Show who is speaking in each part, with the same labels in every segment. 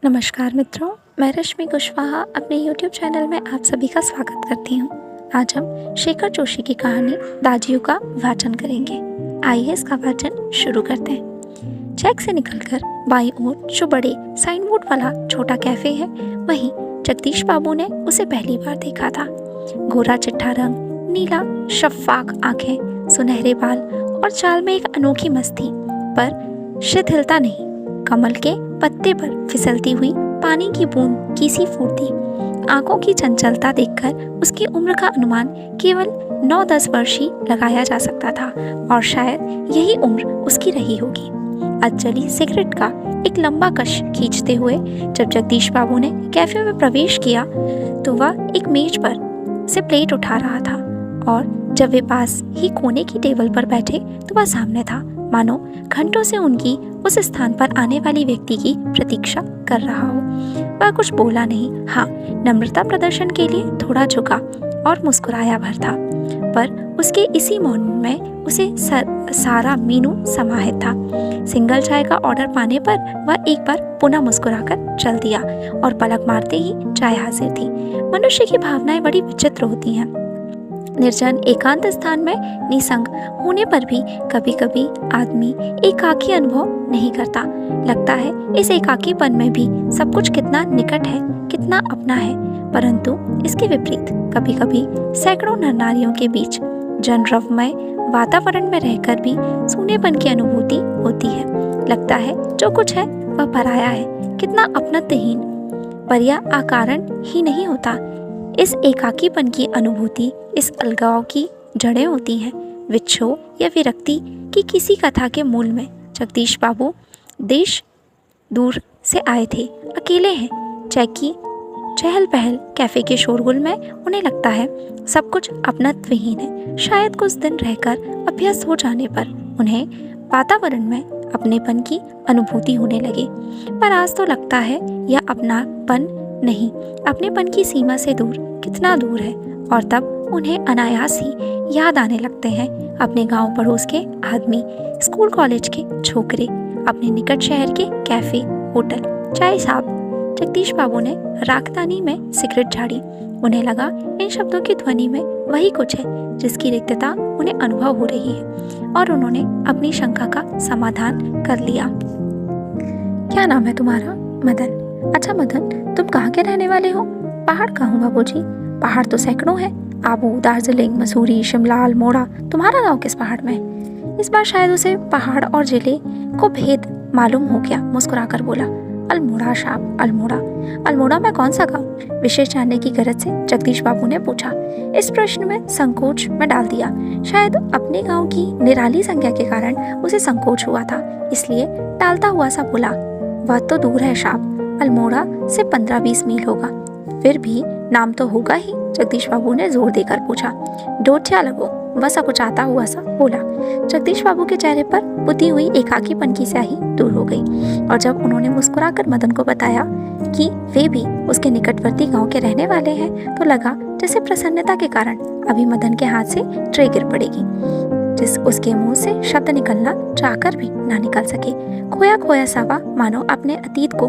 Speaker 1: नमस्कार मित्रों, मैं रश्मि कुशवाहा अपने YouTube चैनल में आप सभी का स्वागत करती हूँ। आज हम शेखर जोशी की कहानी दाजियों का वाचन करेंगे। आइए इसका वाचन शुरू करते हैं। चेक से निकलकर बाईं ओर जो बड़े साइन बोर्ड वाला छोटा कैफे है, वहीं जगदीश बाबू ने उसे पहली बार देखा था। गोरा चिट्ठा रंग, नीला शफ़ाक आंखें, सुनहरे बाल और चाल में एक अनोखी मस्ती, पर शिथिलता नहीं। कमल के पत्ते पर फिसलती हुई पानी की बूंद की सी फूर्ती। आंखों की चंचलता देखकर उसकी उम्र का अनुमान केवल 9-10 वर्ष ही लगाया जा सकता था, और शायद यही उम्र उसकी रही होगी। अधजली सिगरेट का एक लंबा कश खींचते हुए जब जगदीश बाबू ने कैफे में प्रवेश किया तो वह एक मेज पर से प्लेट उठा रहा था, और जब वे पास ही कोने की टेबल पर बैठे तो वह सामने था, मानो घंटों से उनकी उस स्थान पर आने वाली व्यक्ति की प्रतीक्षा कर रहा हो। वह कुछ बोला नहीं, हाँ, नम्रता प्रदर्शन के लिए थोड़ा झुका और मुस्कुराया भर था, पर उसके इसी मौन में उसे सारा मीनू समाहित था। सिंगल चाय का ऑर्डर पाने पर वह एक बार पुनः मुस्कुराकर चल दिया, और पलक मारते ही चाय हाजिर थी। मनुष्य की भावनाएं बड़ी विचित्र होती हैं। निर्जन एकांत स्थान में निसंग होने पर भी कभी कभी आदमी एकाकी अनुभव नहीं करता। लगता है इस एकाकीपन में भी सब कुछ कितना निकट है, कितना अपना है। परंतु इसके विपरीत कभी कभी सैकड़ों नर नारियों के बीच जनरवमय वातावरण में रहकर भी सूनेपन की अनुभूति होती है। लगता है जो कुछ है वह पराया है, कितना अपनत्वहीन। पर यह अकारण ही नहीं होता। इस एकाकीपन की अनुभूति, इस अलगाव की जड़ें होती हैं विच्छोह या विरक्ति की किसी कथा के मूल में। जगदीश बाबू देश दूर से आए थे, अकेले हैं। चेक की चहल पहल, कैफे के शोरगुल में उन्हें लगता है सब कुछ अपनत्वहीन है। शायद कुछ दिन रहकर अभ्यस्त हो जाने पर उन्हें वातावरण में अपनेपन की अनुभूति होने लगे। पर आज तो लगता है यह अपनापन नहीं, अपनेपन की सीमा से दूर, कितना दूर है। और तब उन्हें अनायास ही याद आने लगते हैं अपने गांव पड़ोस के आदमी, स्कूल कॉलेज के छोकरे, अपने निकट शहर के कैफे, होटल, चाय साहब। जगदीश बाबू ने राखदानी में सिगरेट झाड़ी। उन्हें लगा इन शब्दों की ध्वनि में वही कुछ है जिसकी रिक्तता उन्हें अनुभव हो रही है, और उन्होंने अपनी शंका का समाधान कर लिया। क्या नाम है तुम्हारा? मदन। अच्छा मदन, तुम कहाँ के रहने वाले हो? पहाड़ का हूँ बाबूजी। पहाड़ तो सैकड़ों हैं, आबू, दार्जिलिंग, मसूरी, शिमला, अल्मोड़ा। तुम्हारा गांव किस पहाड़ में? इस बार शायद उसे पहाड़ और जिले को भेद मालूम हो गया। मुस्कुराकर बोला, अल्मोड़ा साहब, अल्मोड़ा। अल्मोड़ा में कौन सा गांव? विशेष जानने की गरज से जगदीश बाबू ने पूछा। इस प्रश्न में संकोच में डाल दिया। शायद अपने गांव की निराली संज्ञा के कारण उसे संकोच हुआ था, इसलिए टालता हुआ सा बोला, वह तो दूर है साहब, अल्मोड़ा से 15-20 मील होगा। फिर भी नाम तो होगा ही, जगदीश बाबू ने जोर देकर पूछा। डोटिया लगो, वसा कुछ आता हुआ सा बोला। जगदीश बाबू के चेहरे पर बुती हुई एकाकीपन की स्याही दूर हो गई, और जब उन्होंने मुस्कुराकर मदन को बताया कि वे भी उसके निकटवर्ती गांव के रहने वाले हैं, तो लगा जैसे प्रसन्नता के कारण अभी मदन के हाथ से ट्रे गिर पड़ेगी, जिस उसके मुंह से शब्द निकलना चाहकर भी ना निकल सके। खोया खोया सावा मानो अपने अतीत को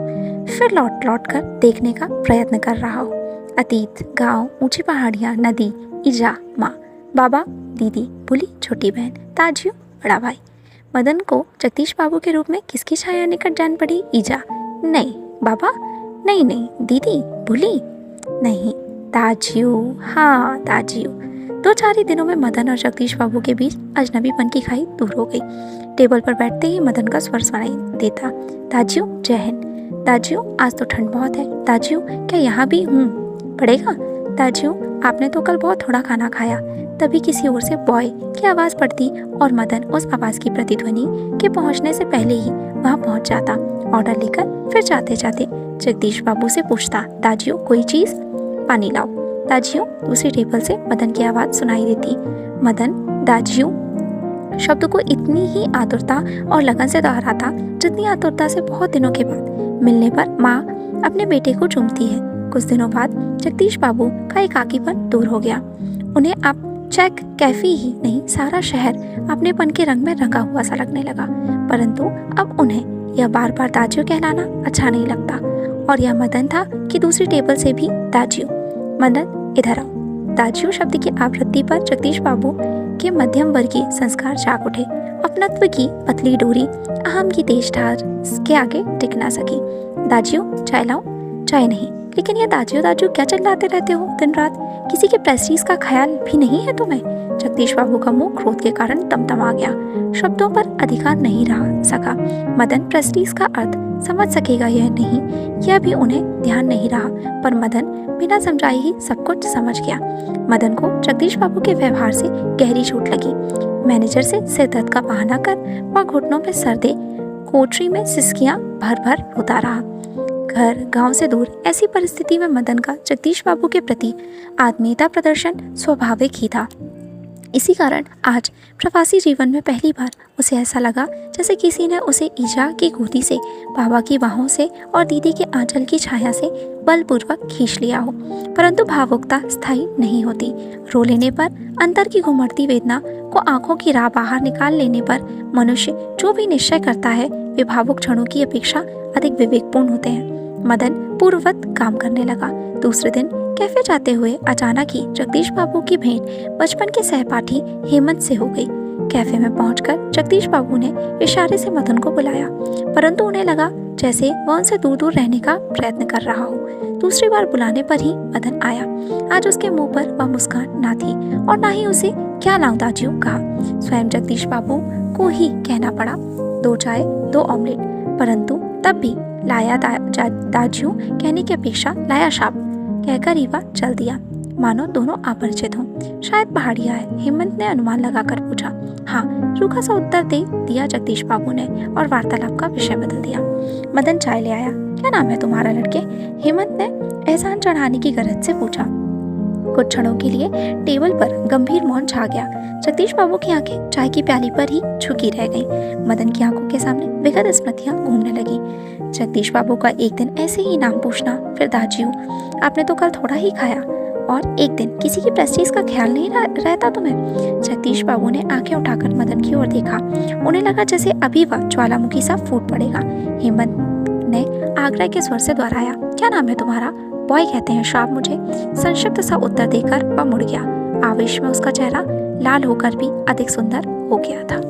Speaker 1: फिर लौट लौट कर देखने का प्रयत्न कर रहा हो। अतीत, गांव, ऊंची पहाड़ियां, नदी, ईजा, माँ, बाबा, दीदी, भूली छोटी बहन, ताजियो, बड़ा भाई। मदन को जगदीश बाबू के रूप में किसकी छाया निकट जान पड़ी? ईजा नहीं, बाबा नहीं, दीदी, भूली नहीं, ताजियो, हाँ ताजियो। 2-4 ही दिनों में मदन और जगदीश बाबू के बीच अजनबीपन की खाई दूर हो गई। टेबल पर बैठते ही मदन का स्वर सुनाई देता, ताजियो, जय हिंद। ताजियो, आज तो ठंड बहुत है। ताजियो, क्या यहाँ भी पड़ेगा? ताजियो, आपने तो कल बहुत थोड़ा खाना खाया। तभी किसी ओर से बॉय की आवाज पड़ती, और मदन उस आवाज की प्रतिध्वनि के पहुंचने से पहले ही वहां पहुंच जाता। ऑर्डर लेकर फिर जाते जाते जगदीश बाबू से पूछता, ताजियो कोई चीज? पानी लाओ। ताजियो, दूसरी टेबल से मदन की आवाज सुनाई देती। मदन दाजियो शब्द को इतनी ही आतुरता और लगन से दोहराता जितनी आतुरता से बहुत दिनों के बाद मिलने पर माँ अपने बेटे को चूमती है। कुछ दिनों बाद जगदीश बाबू का एकाकीपन दूर हो गया। उन्हें अब चेक कैफे ही नहीं, सारा शहर अपनेपन के रंग में रंगा हुआ सा लगने लगा। परंतु अब उन्हें यह बार बार ताजियो कहलाना अच्छा नहीं लगता। और यह मदन था कि दूसरी टेबल से भी दाजियो। मदन इधर आओ। दाजियो शब्द की आवृत्ति पर जगदीश बाबू के मध्यम वर्गीय संस्कार जाग उठे। अपनत्व की पतली डोरी अहम की तेज धार के आगे टिक ना सकी। दाजियो चाय लाओ? चाय नहीं। लेकिन ये दाजियो दाजियो क्या चिल्लाते रहते हो दिन रात? किसी के प्रेस्टीज का ख्याल भी नहीं है तुम्हें? जगदीश बाबू का मुंह क्रोध के कारण तमतमा गया। शब्दों पर अधिकार नहीं रह सका। मदन प्रेस्टीज का अर्थ समझ सकेगा यह नहीं, यह भी उन्हें ध्यान नहीं रहा, पर मदन बिना समझाए ही सब कुछ समझ गया। मदन को जगदीश बाबू के व्यवहार से गहरी चोट लगी। मैनेजर से सिर दर्द का बहाना कर वह घुटनों में सर दे कोठरी में सिसकियां भर भर रोता रहा। घर गांव से दूर ऐसी परिस्थिति में मदन का जगदीश बाबू के प्रति आत्मीयता प्रदर्शन स्वाभाविक ही था। इसी कारण आज प्रवासी जीवन में पहली बार उसे ऐसा लगा जैसे किसी ने उसे ईजा की गोदी से, बाबा की बाहों से और दीदी के आंचल की छाया से बलपूर्वक खींच लिया हो। परंतु भावुकता स्थायी नहीं होती। रो लेने पर, अंतर की घुमड़ती वेदना को आंखों की राह बाहर निकाल लेने पर मनुष्य जो भी निश्चय करता है वे भावुक क्षणों की अपेक्षा अधिक विवेकपूर्ण होते हैं। मदन पूर्ववत काम करने लगा। दूसरे दिन कैफे जाते हुए अचानक ही जगदीश बाबू की भेंट बचपन के सहपाठी हेमंत से हो गई। कैफे में पहुंचकर जगदीश बाबू ने इशारे से मदन को बुलाया, परंतु उन्हें लगा जैसे वह उनसे दूर दूर रहने का प्रयत्न कर रहा हो। दूसरी बार बुलाने पर ही मदन आया। आज उसके मुंह पर वह मुस्कान ना थी और ना ही उसे क्या लाऊं दाजियो कहा। स्वयं जगदीश बाबू को ही कहना पड़ा, 2 चाय 2 ऑमलेट, परंतु तब भी लाया दाजियो कहने की अपेक्षा लाया शाप कहकर ही वह चल दिया, मानो दोनों अपरिचित हों। शायद पहाड़िया है, हेमंत ने अनुमान लगाकर पूछा। हाँ, रूखा सा उत्तर दे दिया जगदीश बाबू ने और वार्तालाप का विषय बदल दिया। मदन चाय ले आया। क्या नाम है तुम्हारा लड़के? हेमंत ने एहसान चढ़ाने की गरज से पूछा। कुछ क्षणों के लिए टेबल पर गंभीर मौन छा गया। जगदीश बाबू की आंखें चाय की प्याली पर ही झुकी रह गईं। मदन की आंखों के सामने विगत स्मृतियां घूमने लगी। जगदीश बाबू का एक दिन ऐसे ही नाम पूछना, फिर दाजियो, आपने तो कल थोड़ा ही खाया, और एक दिन किसी की प्रेस्टीज का ख्याल नहीं रहता तुम्हें। जगदीश बाबू ने आंखें उठाकर मदन की ओर देखा। उन्हें लगा जैसे अभी वह ज्वालामुखी सा फूट पड़ेगा। हेमंत ने आग्रह के स्वर से दोहराया, क्या नाम है तुम्हारा? बॉय कहते हैं साहब मुझे। संक्षिप्त सा उत्तर देकर वह मुड़ गया। आवेश में उसका चेहरा लाल होकर भी अधिक सुंदर हो गया था।